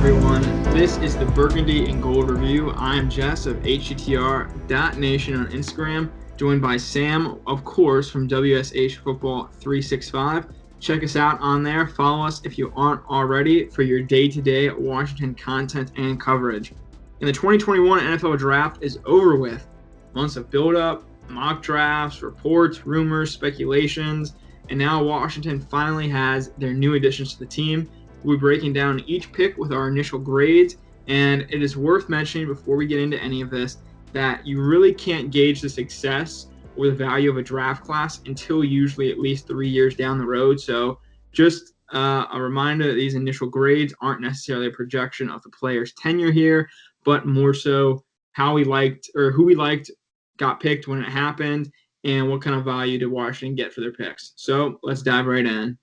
everyone. This is the Burgundy and Gold Review. I am Jess of HGTR.Nation on Instagram, joined by Sam, of course, from WSH Football 365. Check us out on there. Follow us if you aren't already for your day-to-day Washington content and coverage. And the 2021 NFL Draft is over with. Months of build-up, mock drafts, reports, rumors, speculations, and now Washington finally has their new additions to the team. We're breaking down each pick with our initial grades, and it is worth mentioning before we get into any of this that you really can't gauge the success or the value of a draft class until usually at least 3 years down the road. So just a reminder that these initial grades aren't necessarily a projection of the player's tenure here, but more so how we liked or who we liked got picked when it happened and what kind of value did Washington get for their picks. So let's dive right in.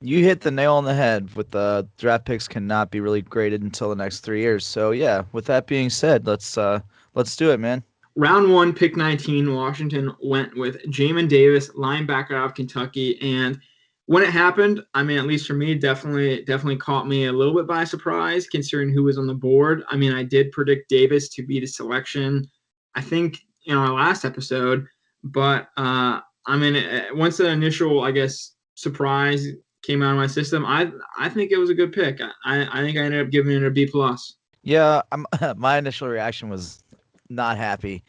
You hit the nail on the head with the draft picks cannot be really graded until the next 3 years. So yeah, with that being said, let's do it, man. Round 1, pick 19, Washington went with Jamin Davis, linebacker out of Kentucky. And when it happened, I mean, at least for me, definitely caught me a little bit by surprise considering who was on the board. I mean, I did predict Davis to be the selection, I think, in our last episode. But, I mean, once the initial, I guess, surprise came out of my system, I think it was a good pick. I think I ended up giving it a B+. Yeah, my initial reaction was not happy.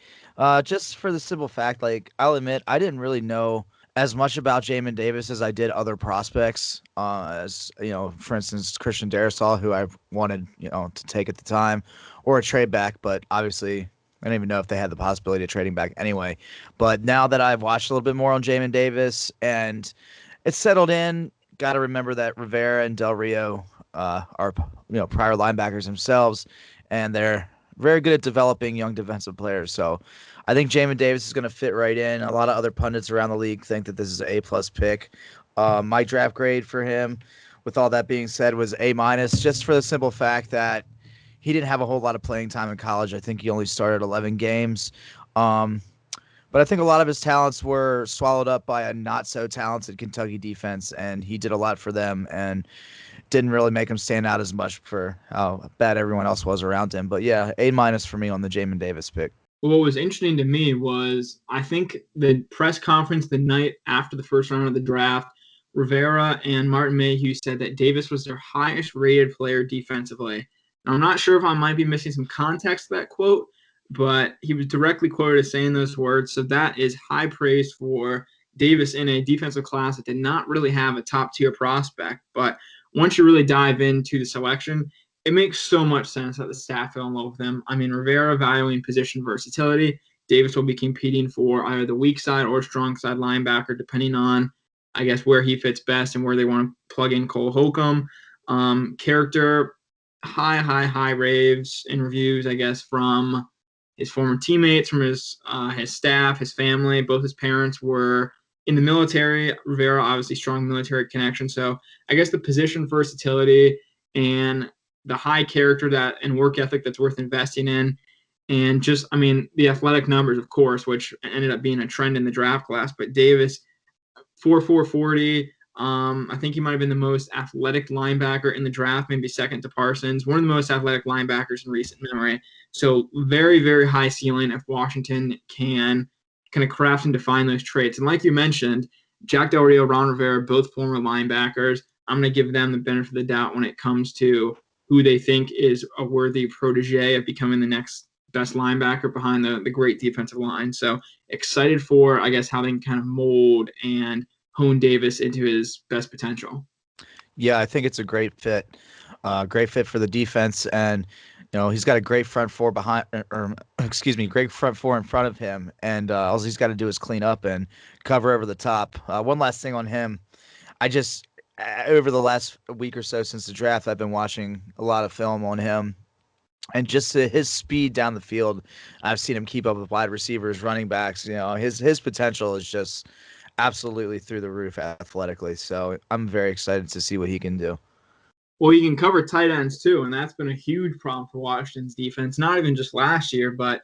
Just for the simple fact, like I'll admit, I didn't really know as much about Jamin Davis as I did other prospects. As you know, for instance, Christian Darrisaw, who I wanted to take at the time, or a trade back, but obviously I don't even know if they had the possibility of trading back anyway. But now that I've watched a little bit more on Jamin Davis and it's settled in, got to remember that Rivera and Del Rio are prior linebackers themselves, and they're very good at developing young defensive players. So I think Jamin Davis is going to fit right in. A lot of other pundits around the league think that this is an A+ pick. My draft grade for him, with all that being said, was A-, just for the simple fact that he didn't have a whole lot of playing time in college. I think he only started 11 games. But I think a lot of his talents were swallowed up by a not-so-talented Kentucky defense, and he did a lot for them and didn't really make him stand out as much for how bad everyone else was around him. But yeah, A- for me on the Jamin Davis pick. Well, what was interesting to me was I think the press conference the night after the first round of the draft, Rivera and Martin Mayhew said that Davis was their highest-rated player defensively. Now, I'm not sure if I might be missing some context to that quote, but he was directly quoted as saying those words. So that is high praise for Davis in a defensive class that did not really have a top-tier prospect. But once you really dive into the selection, it makes so much sense that the staff fell in love with him. I mean, Rivera valuing position versatility. Davis will be competing for either the weak side or strong side linebacker, depending on, I guess, where he fits best and where they want to plug in Cole Holcomb. Character, high raves and reviews, I guess, from his former teammates, from his staff, his family. Both his parents were in the military. Rivera, obviously, strong military connection. So I guess the position versatility and the high character that and work ethic that's worth investing in. And just, I mean, the athletic numbers, of course, which ended up being a trend in the draft class. But Davis, 4.4 40. I think he might have been the most athletic linebacker in the draft, maybe second to Parsons. One of the most athletic linebackers in recent memory. So very, very high ceiling if Washington can kind of craft and define those traits. And like you mentioned, Jack Del Rio, Ron Rivera, both former linebackers. I'm going to give them the benefit of the doubt when it comes to who they think is a worthy protege of becoming the next best linebacker behind the great defensive line. So excited for, I guess, how they can kind of mold and hone Davis into his best potential. Yeah, I think it's a great fit. Great fit for the defense, and he's got a great front four behind, great front four in front of him, and all he's got to do is clean up and cover over the top. One last thing on him, I just over the last week or so since the draft, I've been watching a lot of film on him, and just his speed down the field. I've seen him keep up with wide receivers, running backs. His potential is just absolutely through the roof athletically. So I'm very excited to see what he can do. Well, he can cover tight ends too, and that's been a huge problem for Washington's defense, not even just last year, but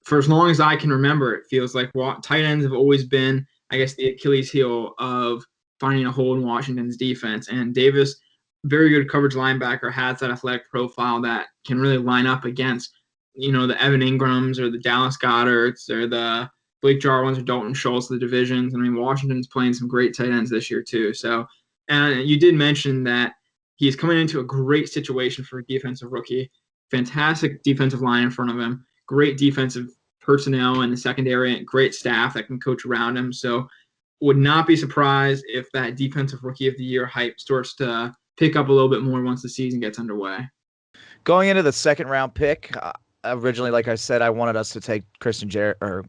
for as long as I can remember. It feels like tight ends have always been, I guess, the Achilles heel of finding a hole in Washington's defense. And Davis very good coverage linebacker, has that athletic profile that can really line up against, the Evan Ingrams or the Dallas Goederts or the Blake Jarwins or Dalton Schultz of the divisions. I mean, Washington's playing some great tight ends this year too. So, and you did mention that he's coming into a great situation for a defensive rookie. Fantastic defensive line in front of him. Great defensive personnel in the secondary, and great staff that can coach around him. So, would not be surprised if that defensive rookie of the year hype starts to pick up a little bit more once the season gets underway. Going into the second round pick, originally, like I said, I wanted us to take Christian Darrisaw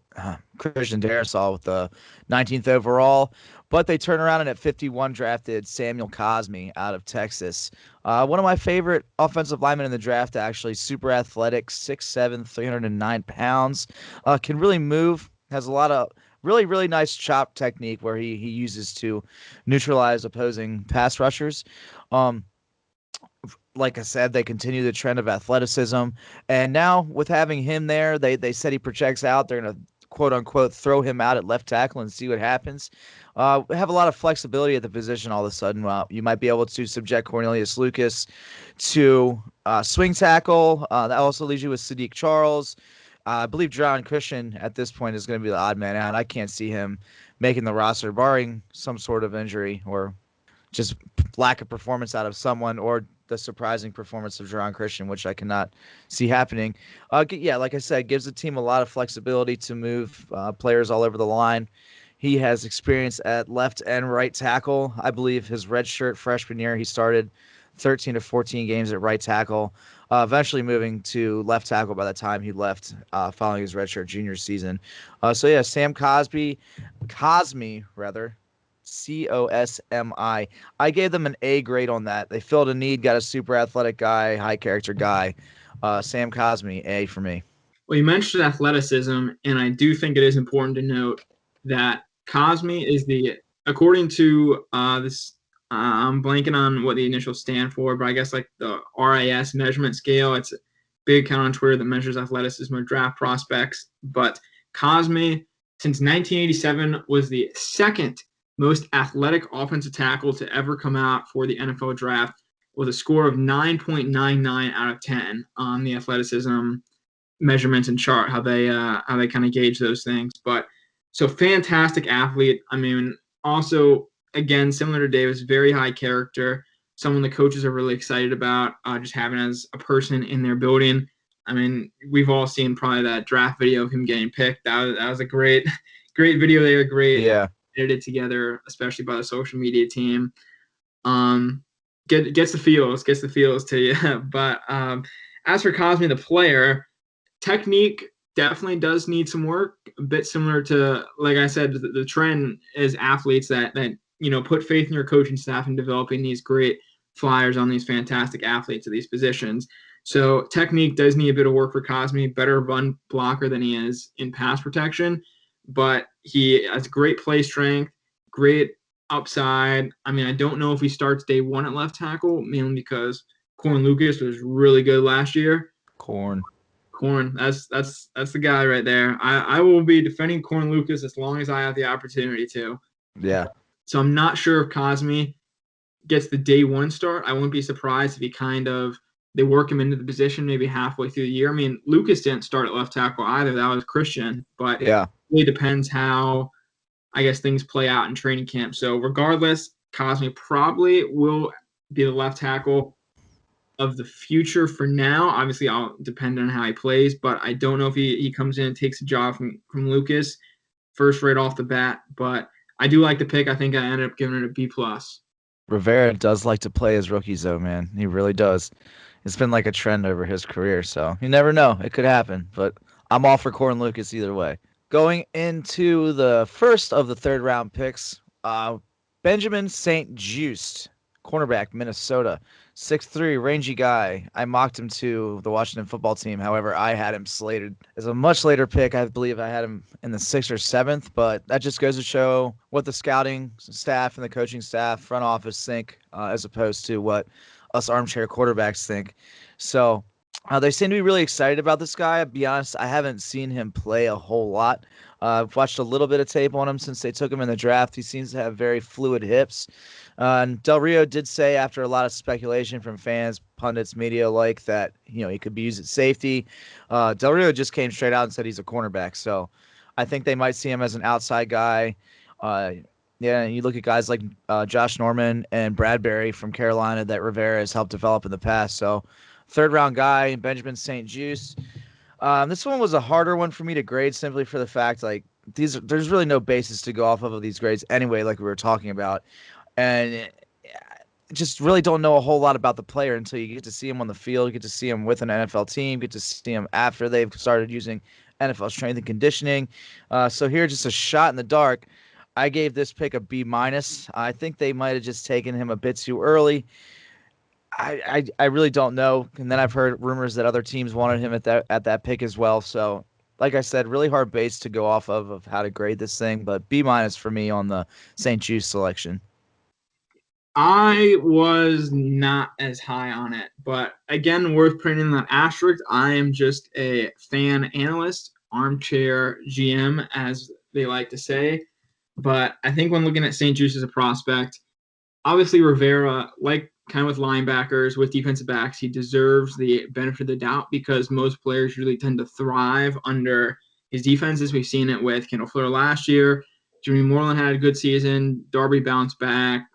with the 19th overall, but they turned around and at 51 drafted Samuel Cosmi out of Texas. One of my favorite offensive linemen in the draft, actually. Super athletic, 6'7", 309 pounds. Can really move, has a lot of really, really nice chop technique where he uses to neutralize opposing pass rushers. Like I said, they continue the trend of athleticism. And now with having him there, they said he projects out. They're going to, quote unquote, throw him out at left tackle and see what happens. We have a lot of flexibility at the position all of a sudden. You might be able to subject Cornelius Lucas to swing tackle. That also leaves you with Sadiq Charles. I believe John Christian at this point is going to be the odd man out. I can't see him making the roster, barring some sort of injury or just lack of performance out of someone, or the surprising performance of Jerron Christian, which I cannot see happening. Yeah, like I said, gives the team a lot of flexibility to move players all over the line. He has experience at left and right tackle. I believe his redshirt freshman year, he started 13 to 14 games at right tackle, eventually moving to left tackle by the time he left following his redshirt junior season. So yeah, Sam Cosmi, Cosmi. I gave them an A grade on that. They filled a need, got a super athletic guy, high character guy. Sam Cosmi, A for me. Well, you mentioned athleticism, and I do think it is important to note that Cosmi is according to this, I'm blanking on what the initials stand for, but I guess like the RIS measurement scale. It's a big account on Twitter that measures athleticism of draft prospects. But Cosmi, since 1987, was the second most athletic offensive tackle to ever come out for the NFL draft, with a score of 9.99 out of 10 on the athleticism measurements and chart, how they kind of gauge those things. But so fantastic athlete. I mean, also again, similar to Davis, very high character, someone the coaches are really excited about just having as a person in their building. I mean, we've all seen probably that draft video of him getting picked. That was a great video. They were great. Yeah. Edited together, especially by the social media team. Gets the feels to you. But as for Cosmi, the player, technique definitely does need some work. A bit similar to, like I said, the trend is athletes that put faith in your coaching staff in developing these great flyers on these fantastic athletes at these positions. So technique does need a bit of work for Cosmi. Better run blocker than he is in pass protection, but he has great play strength, great upside. I mean, I don't know if he starts day one at left tackle, mainly because Corn Lucas was really good last year. Corn, that's the guy right there. I will be defending Corn Lucas as long as I have the opportunity to. Yeah. So I'm not sure if Cosmi gets the day one start. I wouldn't be surprised if they work him into the position maybe halfway through the year. I mean, Lucas didn't start at left tackle either. That was Christian, but yeah, it really depends how, I guess, things play out in training camp. So regardless, Cosmi probably will be the left tackle of the future for now. Obviously, I'll depend on how he plays, but I don't know if he comes in and takes a job from Lucas first right off the bat. But I do like the pick. I think I ended up giving it a B+. Rivera does like to play his rookies, though, man. He really does. It's been like a trend over his career, so you never know. It could happen, but I'm all for Corn Lucas either way. Going into the first of the third round picks, Benjamin St. Juste, cornerback, Minnesota, 6'3", rangy guy. I mocked him to the Washington football team. However, I had him slated as a much later pick. I believe I had him in the 6th or 7th, but that just goes to show what the scouting staff and the coaching staff, front office think, as opposed to what us armchair quarterbacks think. So they seem to be really excited about this guy. I'll be honest, I haven't seen him play a whole lot. I've watched a little bit of tape on him since they took him in the draft. He seems to have very fluid hips. And Del Rio did say, after a lot of speculation from fans, pundits, media alike, that he could be used at safety. Del Rio just came straight out and said he's a cornerback. So I think they might see him as an outside guy. Yeah, you look at guys like Josh Norman and Bradbury from Carolina that Rivera has helped develop in the past. So third-round guy, Benjamin St-Juste. This one was a harder one for me to grade simply for the fact there's really no basis to go off of these grades anyway, like we were talking about, and just really don't know a whole lot about the player until you get to see him on the field, get to see him with an NFL team, get to see him after they've started using NFL strength and conditioning. So here, just a shot in the dark. I gave this pick a B minus. I think they might have just taken him a bit too early. I really don't know. And then I've heard rumors that other teams wanted him at that pick as well. So, like I said, really hard base to go off of how to grade this thing. But B minus for me on the St-Juste selection. I was not as high on it, but again, worth printing that asterisk. I am just a fan analyst, armchair GM, as they like to say. But I think when looking at St-Juste as a prospect, obviously Rivera, like kind of with linebackers, with defensive backs, he deserves the benefit of the doubt because most players really tend to thrive under his defenses. We've seen it with Kendall Fuller last year. Jimmy Moreland had a good season. Darby bounced back.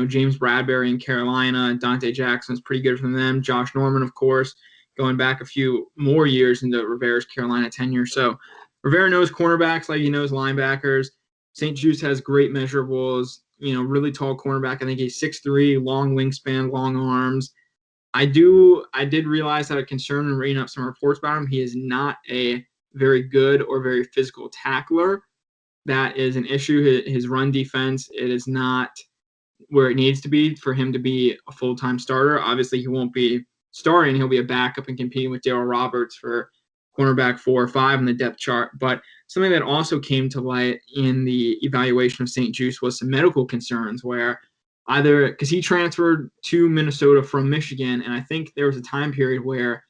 James Bradbury in Carolina. Dante Jackson's pretty good from them. Josh Norman, of course, going back a few more years into Rivera's Carolina tenure. So Rivera knows cornerbacks like he knows linebackers. St-Juste has great measurables, really tall cornerback. I think he's 6'3", long wingspan, long arms. I did realize that a concern in reading up some reports about him. He is not a very good or very physical tackler. That is an issue. His run defense, it is not where it needs to be for him to be a full-time starter. Obviously, he won't be starting. He'll be a backup and competing with Darryl Roberts for cornerback 4 or 5 in the depth chart. But something that also came to light in the evaluation of St-Juste was some medical concerns where either because he transferred to Minnesota from Michigan, and I think there was a time period where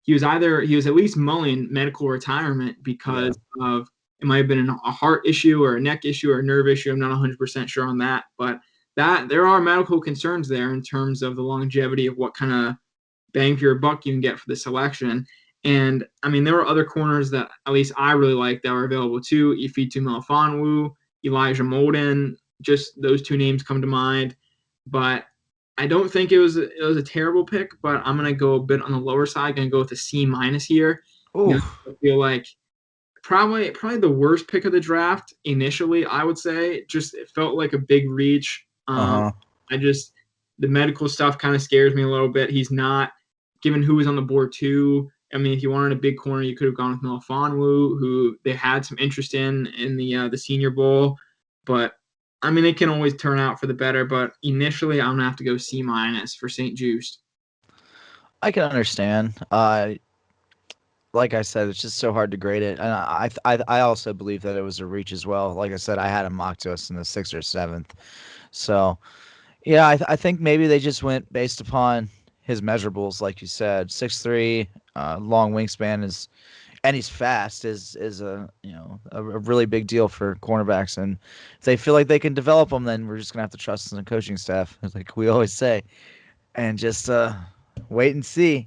he was at least mulling medical retirement because of it might have been a heart issue or a neck issue or a nerve issue. I'm not 100% sure on that, but that there are medical concerns there in terms of the longevity of what kind of bang for your buck you can get for the selection. And I mean, there were other corners that at least I really liked that were available too. Ifitu Melifonwu, Elijah Molden, just those two names come to mind. But I don't think it was a terrible pick, but I'm gonna go a bit on the lower side. Gonna go with a C minus here. I feel like probably the worst pick of the draft initially. I would say just it felt like a big reach. The medical stuff kind of scares me a little bit. He's not given who was on the board too. I mean, if you wanted a big corner, you could have gone with Melifonwu, who they had some interest in the Senior Bowl. But I mean, it can always turn out for the better. But initially, I'm gonna have to go C minus for St-Juste. I can understand. Like I said, it's just so hard to grade it, and I also believe that it was a reach as well. Like I said, I had him mocked to us in the 6th or 7th. So, yeah, I think maybe they just went based upon his measurables, like you said, 6'3", long wingspan and he's fast is a really big deal for cornerbacks. And if they feel like they can develop them, then we're just gonna have to trust in the coaching staff, like we always say, and just wait and see.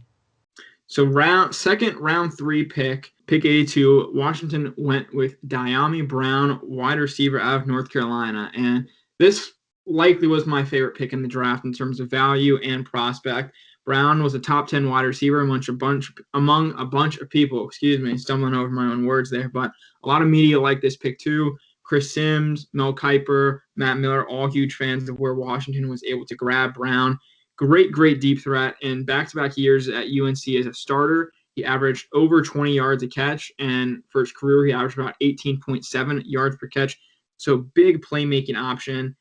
So second round 3 pick 82, Washington went with Diamie Brown, wide receiver out of North Carolina. And this likely was my favorite pick in the draft in terms of value and prospect. Brown was a top 10 wide receiver among a bunch of people. Excuse me, stumbling over my own words there. But a lot of media liked this pick too. Chris Sims, Mel Kiper, Matt Miller, all huge fans of where Washington was able to grab Brown. Great deep threat. In back-to-back years at UNC as a starter, he averaged over 20 yards a catch, and for his career, he averaged about 18.7 yards per catch. So big playmaking option.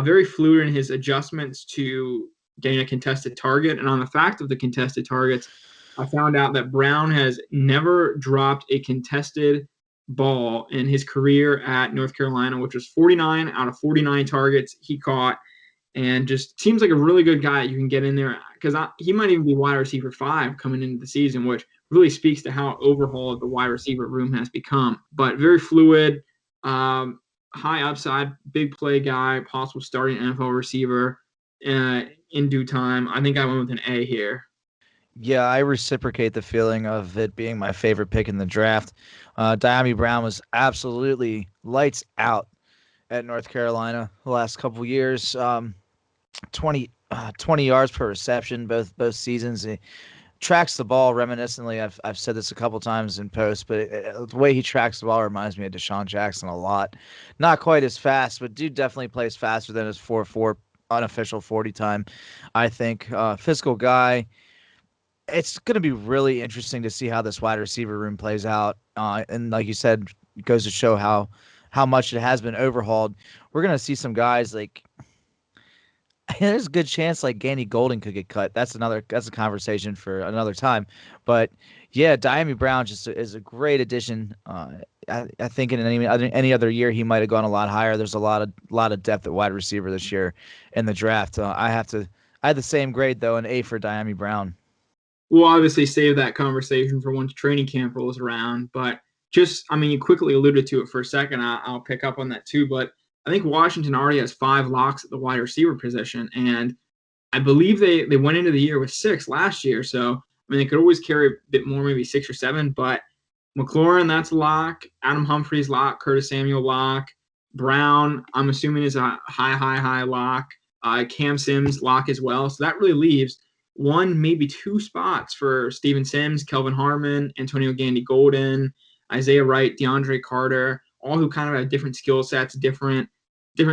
Very fluid in his adjustments to getting a contested target. And on the fact of the contested targets, I found out that Brown has never dropped a contested ball in his career at North Carolina, which was 49 out of 49 targets he caught. And just seems like a really good guy you can get in there because he might even be wide receiver 5 coming into the season, which really speaks to how overhauled the wide receiver room has become. But very fluid, High upside, big play guy, possible starting NFL receiver in due time. I think I went with an A here. Yeah, I reciprocate the feeling of it being my favorite pick in the draft. Diamie Brown was absolutely lights out at North Carolina the last couple years. 20 yards per reception both seasons. He tracks the ball reminiscently. I've said this a couple times in post, but the way he tracks the ball reminds me of Deshaun Jackson a lot. Not quite as fast, but dude definitely plays faster than his 4.4 unofficial 40 time. I think physical guy. It's going to be really interesting to see how this wide receiver room plays out. And like you said, it goes to show how much it has been overhauled. We're going to see some guys like there's a good chance like Gandy Golden could get cut. That's a conversation for another time. But yeah, Diamie Brown just is a great addition. I think in any other year he might have gone a lot higher. There's a lot of depth at wide receiver this year in the draft. I had the same grade though, an A for Diamie Brown. We'll obviously save that conversation for once training camp rolls around. But you quickly alluded to it for a second. I'll pick up on that too. But I think Washington already has 5 locks at the wide receiver position. And I believe they went into the year with 6 last year. So, they could always carry a bit more, maybe 6 or 7. But McLaurin, that's a lock. Adam Humphries, lock. Curtis Samuel, lock. Brown, I'm assuming, is a high lock. Cam Sims, lock as well. So that really leaves 1, maybe 2 spots for Steven Sims, Kelvin Harmon, Antonio Gandy Golden, Isaiah Wright, DeAndre Carter, all who kind of have different skill sets, different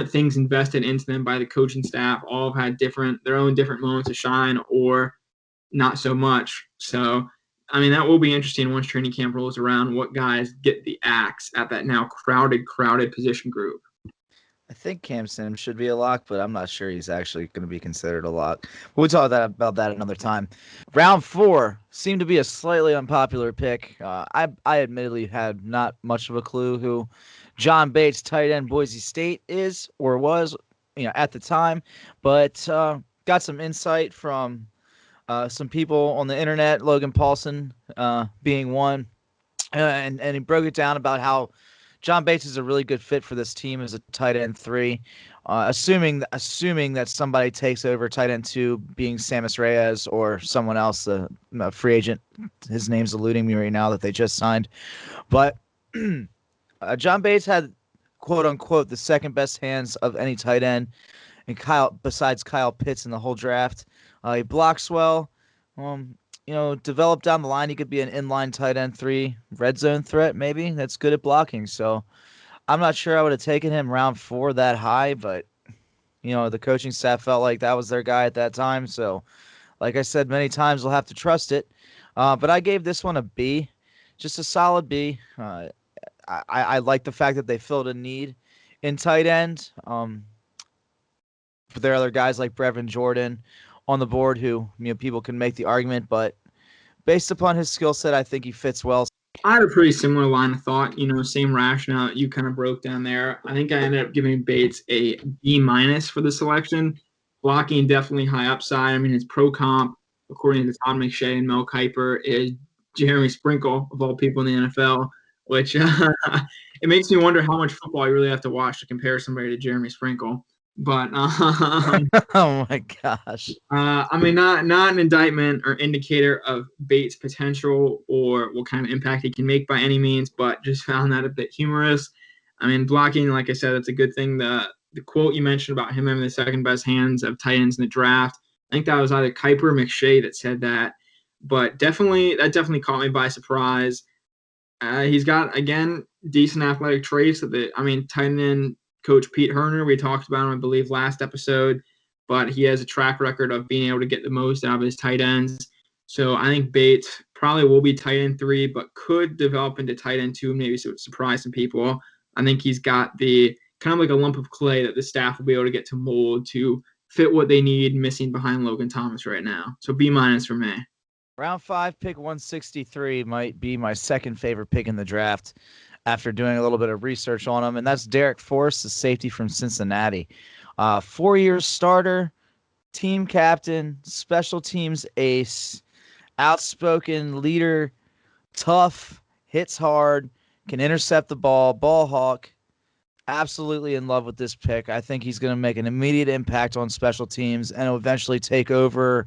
things invested into them by the coaching staff. All have had their own different moments of shine or not so much. So, that will be interesting once training camp rolls around, what guys get the axe at that now crowded position group. I think Cam Sims should be a lock, but I'm not sure he's actually going to be considered a lock. We'll talk about that another time. Round 4 seemed to be a slightly unpopular pick. I admittedly had not much of a clue who John Bates, tight end, Boise State is or was, at the time, but got some insight from some people on the internet. Logan Paulson being one, and he broke it down about how John Bates is a really good fit for this team as a tight end 3, assuming that somebody takes over tight end 2, being Samus Reyes or someone else, a free agent. His name's eluding me right now that they just signed. But John Bates had, quote unquote, the second best hands of any tight end, and besides Kyle Pitts in the whole draft. He blocks well. Develop down the line, he could be an inline tight end 3, red zone threat, maybe. That's good at blocking. So I'm not sure I would have taken him round 4 that high, but, the coaching staff felt like that was their guy at that time. So, like I said many times, we'll have to trust it. But I gave this one a B, just a solid B. I like the fact that they filled a need in tight end. There are other guys like Brevin Jordan on the board who, people can make the argument, but based upon his skill set, I think he fits well. I had a pretty similar line of thought, same rationale that you kind of broke down there. I think I ended up giving Bates a B- for the selection. Blocking, definitely high upside. His pro comp, according to Todd McShay and Mel Kiper, is Jeremy Sprinkle, of all people in the NFL, which it makes me wonder how much football you really have to watch to compare somebody to Jeremy Sprinkle. But oh my gosh. Not an indictment or indicator of Bates' potential or what kind of impact he can make by any means, but just found that a bit humorous. Blocking, like I said, that's a good thing. The quote you mentioned about him having the second best hands of tight ends in the draft, I think that was either Kiper or McShay that said that, but that definitely caught me by surprise. He's got, again, decent athletic traits. Tight end coach Pete Herner, we talked about him, I believe, last episode, but he has a track record of being able to get the most out of his tight ends. So I think Bates probably will be tight end 3, but could develop into tight end 2, maybe surprise some people. I think he's got the kind of like a lump of clay that the staff will be able to get to mold to fit what they need, missing behind Logan Thomas right now. So B- for me. Round 5, pick 163 might be my second favorite pick in the draft after doing a little bit of research on him, and that's Derek Forrest, the safety from Cincinnati. 4-year starter, team captain, special teams ace, outspoken leader, tough, hits hard, can intercept the ball hawk. absolutely in love with this pick. I think he's going to make an immediate impact on special teams and eventually take over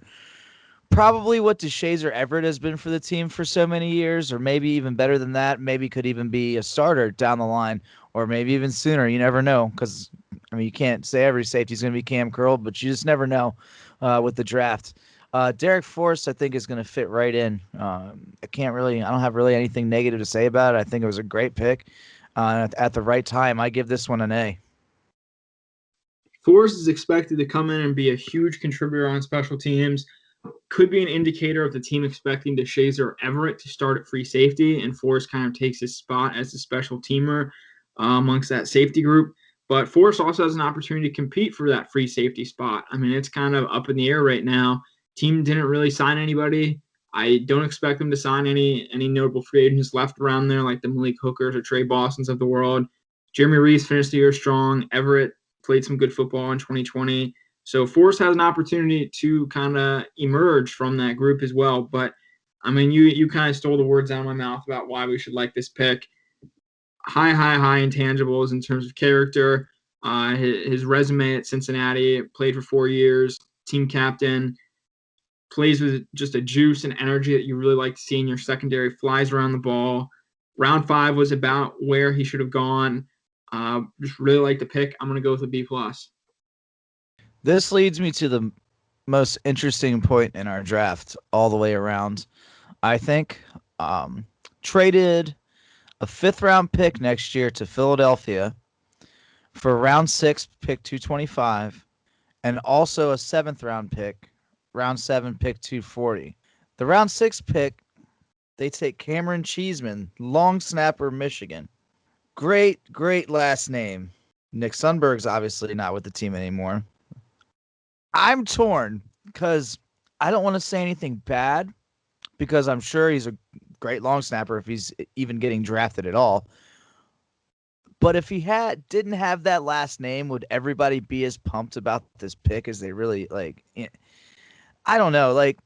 probably what DeShazer Everett has been for the team for so many years, or maybe even better than that. Maybe could even be a starter down the line, or maybe even sooner. You never know, because I mean, you can't say every safety is going to be Cam Curl, but you just never know with the draft. Derek Forrest, I think, is going to fit right in. I don't have really anything negative to say about it. I think it was a great pick at the right time. I give this one an A. Forrest is expected to come in and be a huge contributor on special teams. Could be an indicator of the team expecting DeShazer Everett to start at free safety, and Forrest kind of takes his spot as a special teamer amongst that safety group. But Forrest also has an opportunity to compete for that free safety spot. I mean, it's kind of up in the air right now. Team didn't really sign anybody. I don't expect them to sign any notable free agents left around there, like the Malik Hookers or Trey Bostons of the world. Jeremy Reese finished the year strong. Everett played some good football in 2020. So Forrest has an opportunity to kind of emerge from that group as well. But I mean, you kind of stole the words out of my mouth about why we should like this pick. High intangibles in terms of character. His resume at Cincinnati, played for 4 years, team captain, plays with just a juice and energy that you really like to see in your secondary, flies around the ball. Round 5 was about where he should have gone. Just really like the pick. I'm going to go with a B+. This leads me to the most interesting point in our draft all the way around. I think traded a 5th-round pick next year to Philadelphia for round 6, pick 225, and also a 7th-round pick, round 7, pick 240. The round 6 pick, they take Cameron Cheeseman, long snapper, Michigan. Great last name. Nick Sundberg's obviously not with the team anymore. I'm torn because I don't want to say anything bad because I'm sure he's a great long snapper if he's even getting drafted at all. But if he didn't have that last name, would everybody be as pumped about this pick as they really like? I don't know. Like,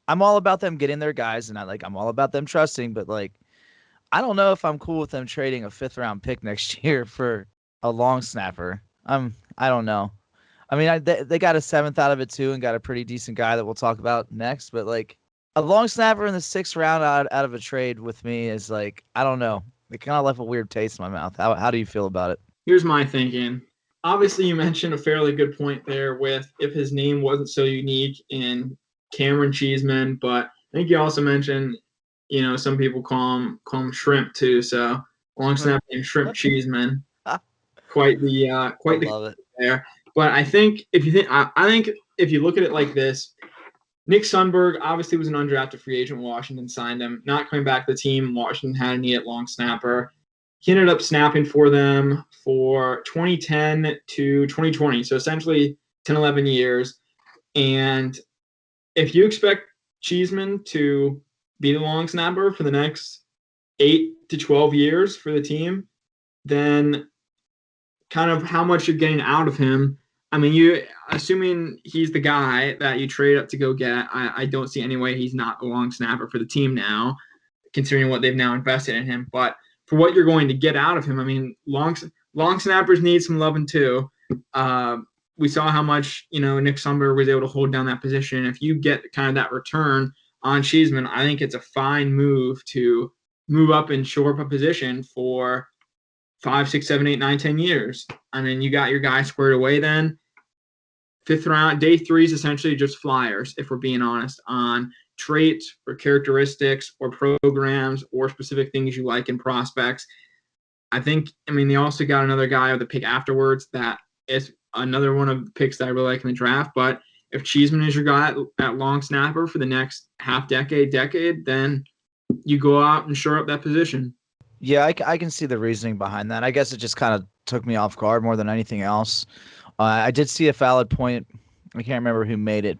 I'm all about them getting their guys, and I'm all about them trusting. But like, I don't know if I'm cool with them trading a 5th-round pick next year for a long snapper. I don't know. I mean, they got a 7th out of it too, and got a pretty decent guy that we'll talk about next. But like, a long snapper in the 6th round out of a trade with me is like, I don't know. It kind of left a weird taste in my mouth. How do you feel about it? Here's my thinking. Obviously, you mentioned a fairly good point there with if his name wasn't so unique in Cameron Cheeseman, but I think you also mentioned, some people call him Shrimp too. So long snap named Shrimp Cheeseman. Quite the I love it there. But I think if you look at it like this, Nick Sundberg obviously was an undrafted free agent. Washington signed him. Not coming back to the team. Washington had a need at long snapper. He ended up snapping for them for 2010 to 2020. So essentially 10, 11 years. And if you expect Cheeseman to be the long snapper for the next 8 to 12 years for the team, then kind of how much you're getting out of him. I mean, you assuming he's the guy that you trade up to go get, I don't see any way he's not the long snapper for the team now, considering what they've now invested in him. But for what you're going to get out of him, I mean, long snappers need some loving too. We saw how much Nick Sundberg was able to hold down that position. If you get kind of that return on Cheeseman, I think it's a fine move to move up and shore up a position for 5, 6, 7, 8, 9, 10 years. I mean, you got your guy squared away then. 5th round, day 3 is essentially just flyers, if we're being honest, on traits or characteristics or programs or specific things you like in prospects. They also got another guy with the pick afterwards that is another one of the picks that I really like in the draft. But if Cheeseman is your guy at long snapper for the next half decade, then you go out and shore up that position. Yeah, I can see the reasoning behind that. I guess it just kind of took me off guard more than anything else. I did see a valid point. I can't remember who made it,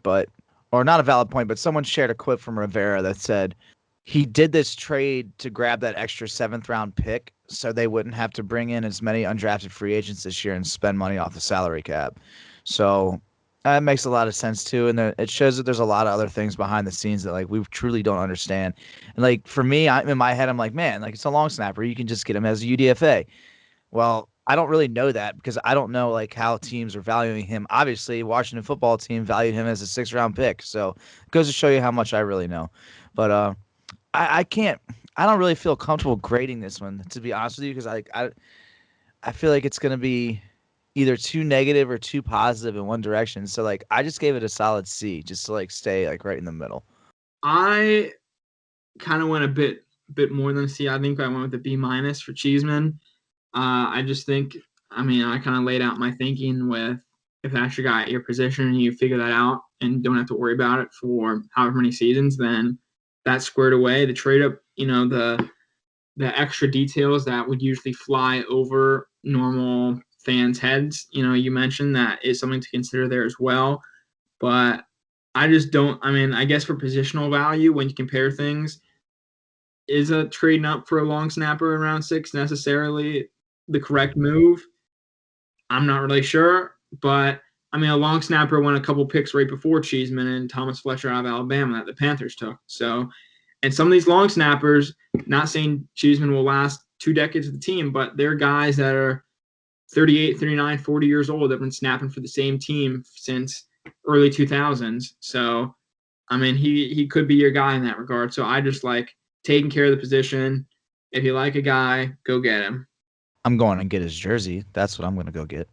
or not a valid point, but someone shared a quote from Rivera that said he did this trade to grab that extra 7th-round pick so they wouldn't have to bring in as many undrafted free agents this year and spend money off the salary cap. So that makes a lot of sense too, and it shows that there's a lot of other things behind the scenes that like we truly don't understand. And like for me, in my head, I'm like, man, like it's a long snapper. You can just get him as a UDFA. Well, I don't really know that because I don't know like how teams are valuing him. Obviously, Washington football team valued him as a 6th round pick, so it goes to show you how much I really know. But I can't. I don't really feel comfortable grading this one, to be honest with you, because I feel like it's gonna be either too negative or too positive in one direction. So like I just gave it a solid C, just to like stay like right in the middle. I kind of went a bit more than a C. I think I went with a B minus for Cheeseman. I just think, I mean, I kind of laid out my thinking with if that's your guy at your position, you figure that out and don't have to worry about it for however many seasons, then that's squared away. The trade up, the extra details that would usually fly over normal fans' heads, you mentioned that is something to consider there as well. But I just don't, I mean, I guess for positional value, when you compare things, is a trading up for a long snapper in round 6 necessarily the correct move? I'm not really sure, but I mean, a long snapper went a couple picks right before Cheeseman and Thomas Fletcher out of Alabama that the Panthers took. So, and some of these long snappers, not saying Cheeseman will last 2 decades of the team, but they're guys that are 38, 39, 40 years old that have been snapping for the same team since early 2000s. So, I mean, he could be your guy in that regard. So I just like taking care of the position. If you like a guy, go get him. I'm going to get his jersey. That's what I'm going to go get.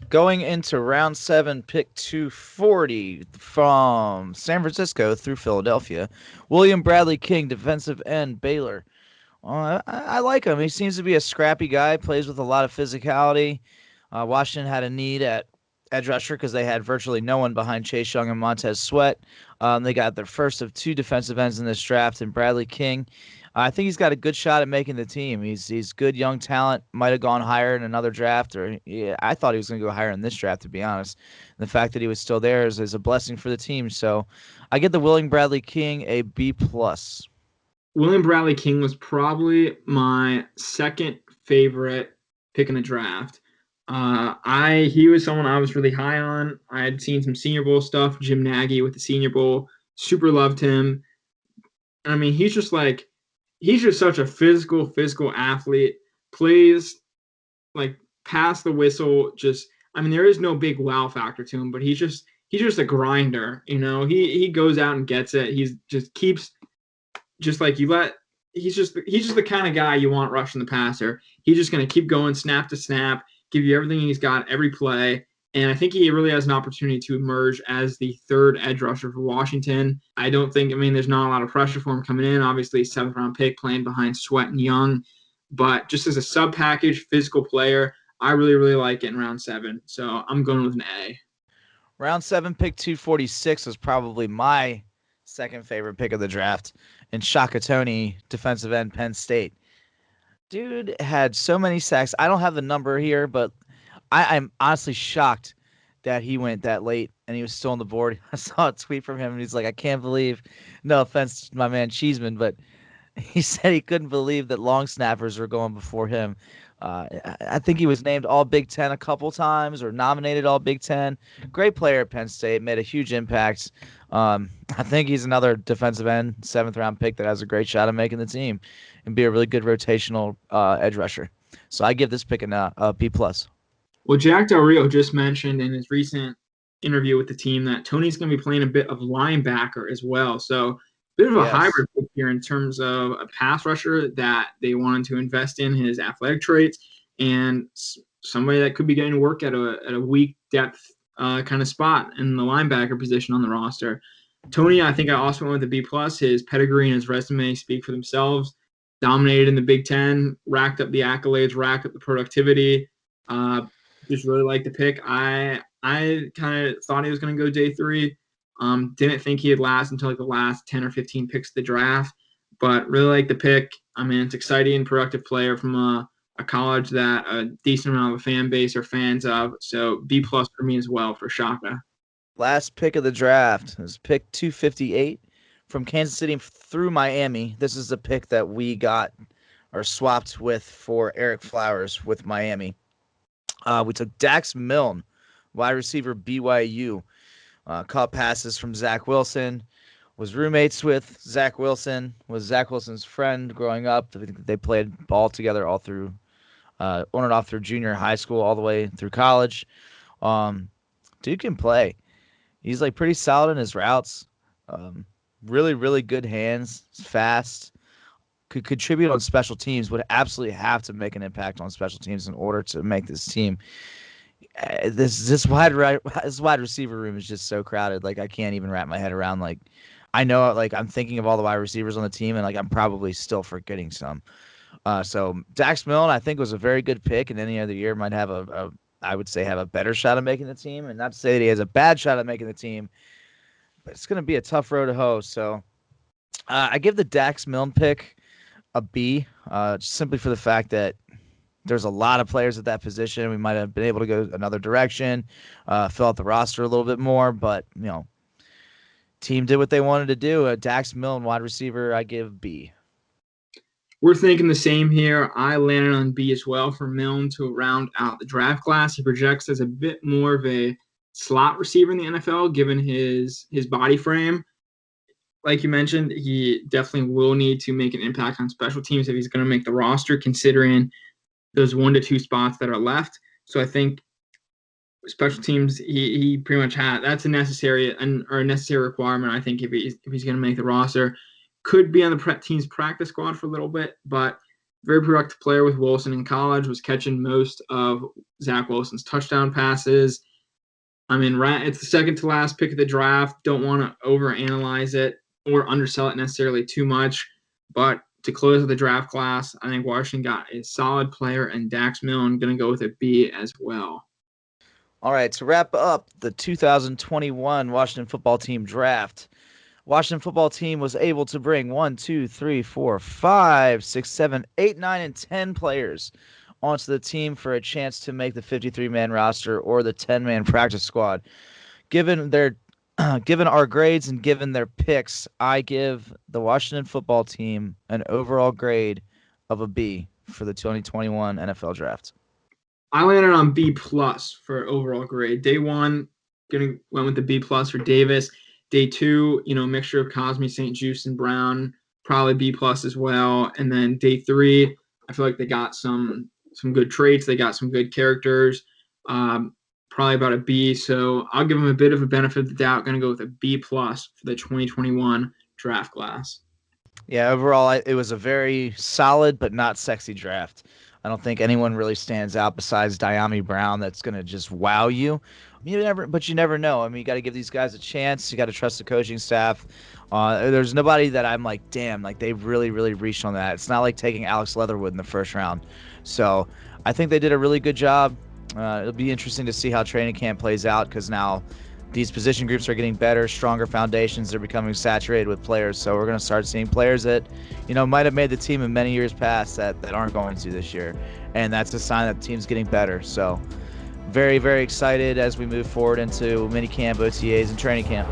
Going into round 7, pick 240 from San Francisco through Philadelphia, William Bradley King, defensive end, Baylor. I like him. He seems to be a scrappy guy, plays with a lot of physicality. Washington had a need at edge rusher because they had virtually no one behind Chase Young and Montez Sweat. They got their first of 2 defensive ends in this draft, and Bradley King. I think he's got a good shot at making the team. He's good young talent. Might have gone higher in another draft, or yeah, I thought he was going to go higher in this draft, to be honest. And the fact that he was still there is a blessing for the team. So I get the William Bradley King a B plus. William Bradley King was probably my second favorite pick in the draft. He was someone I was really high on. I had seen some Senior Bowl stuff. Jim Nagy with the Senior Bowl, super loved him. I mean, he's just such a physical athlete. Plays like past the whistle. Just, I mean, there is no big wow factor to him, but he's just a grinder. He goes out and gets it. He's just keeps just like you let. He's just the kind of guy you want rushing the passer. He's just going to keep going snap to snap, give you everything he's got every play. And I think he really has an opportunity to emerge as the 3rd edge rusher for Washington. I mean, there's not a lot of pressure for him coming in. Obviously, 7th-round pick playing behind Sweat and Young. But just as a sub-package, physical player, I really, really like it in round 7. So I'm going with an A. Round 7, pick 246 was probably my second favorite pick of the draft. And Shaka Toney, defensive end, Penn State. Dude had so many sacks. I don't have the number here, but I'm honestly shocked that he went that late and he was still on the board. I saw a tweet from him and he's like, I can't believe, no offense to my man Cheeseman, but he said he couldn't believe that long snappers were going before him. I think he was named All Big Ten a couple times or nominated All Big Ten. Great player at Penn State, made a huge impact. I think he's another defensive end, 7th-round pick that has a great shot at making the team and be a really good rotational edge rusher. So I give this pick a B plus. Well, Jack Del Rio just mentioned in his recent interview with the team that Tony's going to be playing a bit of linebacker as well. So, bit of a hybrid pick here in terms of a pass rusher that they wanted to invest in his athletic traits and somebody that could be getting work at a weak depth kind of spot in the linebacker position on the roster. Tony, I think I also went with a B plus. His pedigree and his resume speak for themselves. Dominated in the Big Ten, racked up the accolades, racked up the productivity. Just really like the pick. I kind of thought he was going to go day 3. Didn't think he'd last until like the last 10 or 15 picks of the draft, but really like the pick. I mean, it's exciting, productive player from a college that a decent amount of a fan base are fans of. So B plus for me as well for Shaka. Last pick of the draft is pick 258 from Kansas City through Miami. This is the pick that we got or swapped with for Eric Flowers with Miami. We took Dax Milne, wide receiver, BYU. Caught passes from Zach Wilson. Was roommates with Zach Wilson. Was Zach Wilson's friend growing up. They played ball together all through on and off through junior high school all the way through college. Dude can play. He's like pretty solid in his routes. Really, really good hands. Fast. Could contribute on special teams. Would absolutely have to make an impact on special teams in order to make this team. This wide receiver room is just so crowded. Like I can't even wrap my head around. Like I know, like I'm thinking of all the wide receivers on the team, and like I'm probably still forgetting some. So Dax Milne, I think, was a very good pick, and any other year might have I would say have a better shot at making the team, and not to say that he has a bad shot at making the team, but it's going to be a tough road to hoe. So I give the Dax Milne pick a B, just simply for the fact that there's a lot of players at that position. We might have been able to go another direction, fill out the roster a little bit more, but team did what they wanted to do. Dax Milne, wide receiver, I give B. We're thinking the same here. I landed on B as well for Milne to round out the draft class. He projects as a bit more of a slot receiver in the NFL, given his body frame. Like you mentioned, he definitely will need to make an impact on special teams if he's going to make the roster, considering those 1 to 2 spots that are left. So I think special teams, he pretty much had. That's a necessary requirement. I think if he's going to make the roster. Could be on the team's practice squad for a little bit, but very productive player with Wilson in college, was catching most of Zach Wilson's touchdown passes. I mean, it's the second to last pick of the draft. Don't want to overanalyze it or undersell it necessarily too much, but to close the draft class, I think Washington got a solid player, and Dax Milne going to go with a B as well. All right, to wrap up the 2021 Washington football team draft, Washington football team was able to bring 1, 2, 3, 4, 5, 6, 7, 8, 9, and 10 players onto the team for a chance to make the 53-man roster or the 10-man practice squad. Given our grades and given their picks, I give the Washington football team an overall grade of a B for the 2021 NFL draft. I landed on B+ for overall grade. Day 1, went with the B+ for Davis. Day 2, mixture of Cosme, St. Juste, and Brown, probably B+ as well. And then day 3, I feel like they got some good traits. They got some good characters, probably about a B. So I'll give them a bit of a benefit of the doubt. Going to go with a B+ for the 2021 draft class. Yeah, overall, it was a very solid but not sexy draft. I don't think anyone really stands out besides Diamie Brown that's going to just wow you. You never know. I mean, you got to give these guys a chance. You got to trust the coaching staff. There's nobody that I'm like, damn, like they really, really reached on that. It's not like taking Alex Leatherwood in the first round. So I think they did a really good job. It'll be interesting to see how training camp plays out because now these position groups are getting better, stronger foundations. They're becoming saturated with players. So we're going to start seeing players that, might have made the team in many years past that aren't going to this year. And that's a sign that the team's getting better. So very, very excited as we move forward into minicamp, OTAs, and training camp.